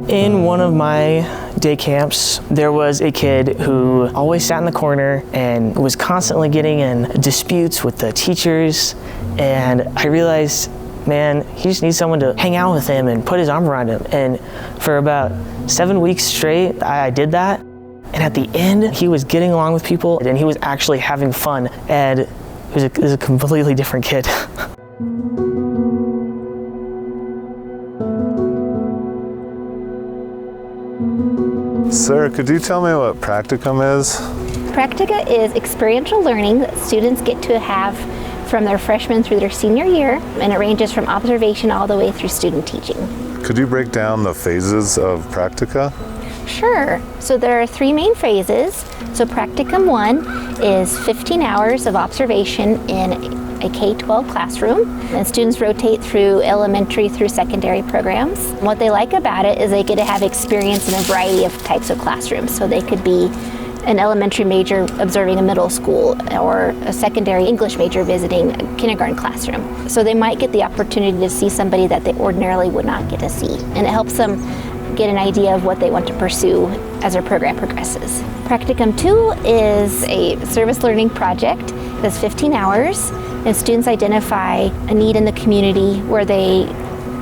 In one of my day camps, there was a kid who always sat in the corner and was constantly getting in disputes with the teachers, and I realized, man, he just needs someone to hang out with him and put his arm around him. And for about 7 weeks straight, I did that. And at the end, he was getting along with people and he was actually having fun. And it was a completely different kid. Sarah, could you tell me what Practicum is? Practica is experiential learning that students get to have from their freshman through their senior year, and it ranges from observation all the way through student teaching. Could you break down the phases of Practica? Sure. So there are 3 main phases. So Practicum 1 is 15 hours of observation in a K-12 classroom, and students rotate through elementary through secondary programs. What they like about it is they get to have experience in a variety of types of classrooms. So they could be an elementary major observing a middle school, or a secondary English major visiting a kindergarten classroom. So they might get the opportunity to see somebody that they ordinarily would not get to see, and it helps them get an idea of what they want to pursue as their program progresses. Practicum 2 is a service learning project that's 15 hours, and students identify a need in the community where they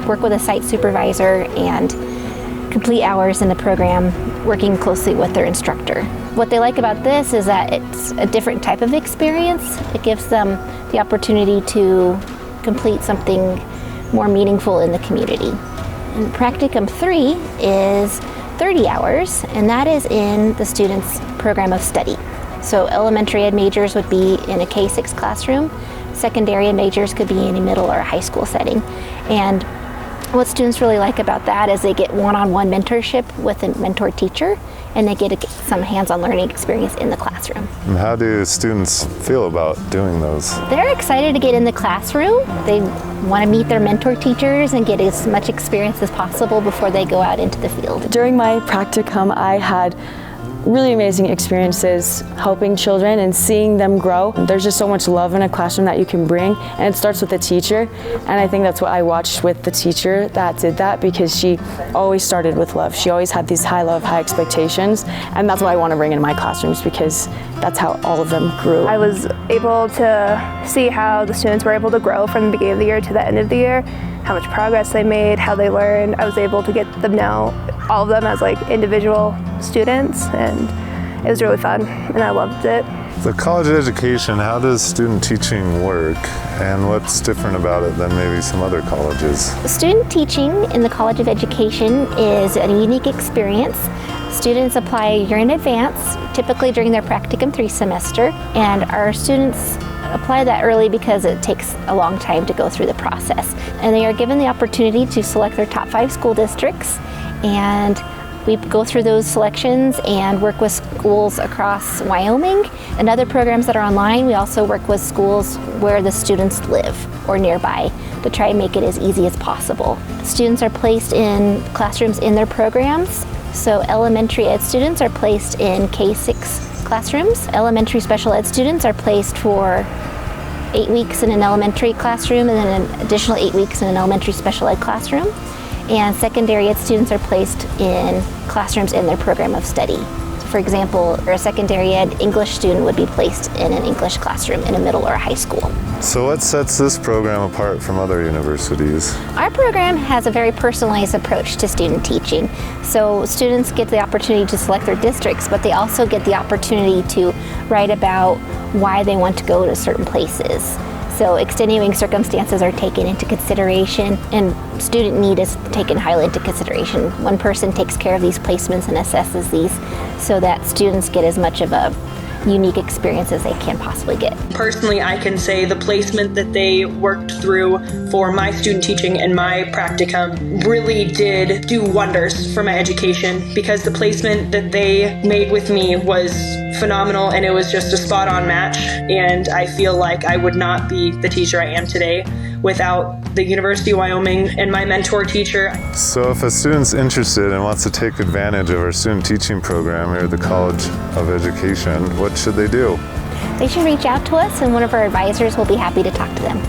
work with a site supervisor and complete hours in the program working closely with their instructor. What they like about this is that it's a different type of experience. It gives them the opportunity to complete something more meaningful in the community. And Practicum 3 is 30 hours, and that is in the student's program of study. So elementary ed majors would be in a K-6 classroom, secondary ed majors could be in a middle or a high school setting. And what students really like about that is they get one-on-one mentorship with a mentor teacher, and they get some hands-on learning experience in the classroom. And how do students feel about doing those? They're excited to get in the classroom. They want to meet their mentor teachers and get as much experience as possible before they go out into the field. During my practicum, I had really amazing experiences helping children and seeing them grow. There's just so much love in a classroom that you can bring, and it starts with the teacher. And I think that's what I watched with the teacher that did that, because she always started with love. She always had these high love, high expectations, and that's what I want to bring in my classrooms, because that's how all of them grew. I was able to see how the students were able to grow from the beginning of the year to the end of the year, how much progress they made, how they learned. I was able to get them know all of them as like individual students, and it was really fun and I loved it. The college education, how does student teaching work, and what's different about it than maybe some other colleges? Student teaching in the College of Education is a unique experience. Students apply a year in advance, typically during their Practicum 3 semester, and our students apply that early because it takes a long time to go through the process. And they are given the opportunity to select their top 5 school districts, and we go through those selections and work with schools across Wyoming and other programs that are online. We also work with schools where the students live or nearby to try and make it as easy as possible. Students are placed in classrooms in their programs. So elementary ed students are placed in K-6 classrooms. Elementary special ed students are placed for 8 weeks in an elementary classroom and then an additional 8 weeks in an elementary special ed classroom. And secondary ed students are placed in classrooms in their program of study. So for example, a secondary ed English student would be placed in an English classroom in a middle or a high school. So what sets this program apart from other universities? Our program has a very personalized approach to student teaching. So students get the opportunity to select their districts, but they also get the opportunity to write about why they want to go to certain places. So extenuating circumstances are taken into consideration, and student need is taken highly into consideration. One person takes care of these placements and assesses these so that students get as much of a unique experience as they can possibly get. Personally, I can say the placement that they worked through for my student teaching and my practicum really did do wonders for my education, because the placement that they made with me was phenomenal, and it was just a spot-on match. And I feel like I would not be the teacher I am today without the University of Wyoming and my mentor teacher. So if a student's interested and wants to take advantage of our student teaching program here at the College of Education, what should they do? They should reach out to us, and one of our advisors will be happy to talk to them.